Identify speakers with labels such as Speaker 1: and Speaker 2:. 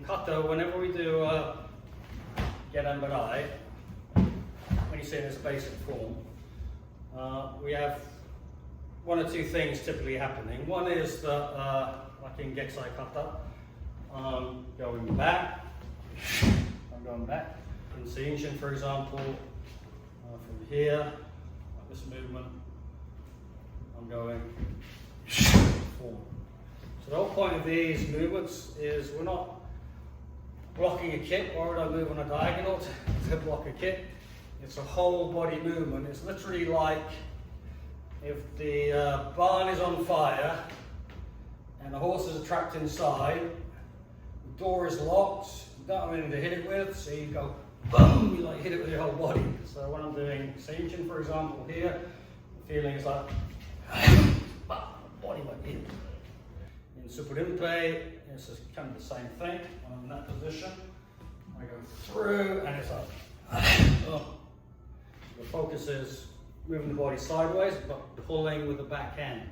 Speaker 1: kata, whenever we do gedan barai, when you see in its basic form, we have one or two things typically happening. One is that, like in Geksai kata, going back, I'm going back. In Seiyunchin, for example, from here, like this movement, I'm going forward. So the whole point of these movements is we're not blocking a kick. Why would I move on a diagonal to block a kick? It's a whole body movement. It's literally like if the barn is on fire and the horses are trapped inside, the door is locked, you don't have anything to hit it with, so you go boom, you like hit it with your whole body. So when I'm doing Seiyunchin, for example, here, the feeling is like body went in. In Suparinpei, it's just kind of the same thing. When I'm in that position, I go through and it's like oh. The focus is moving the body sideways but pulling with the back hand.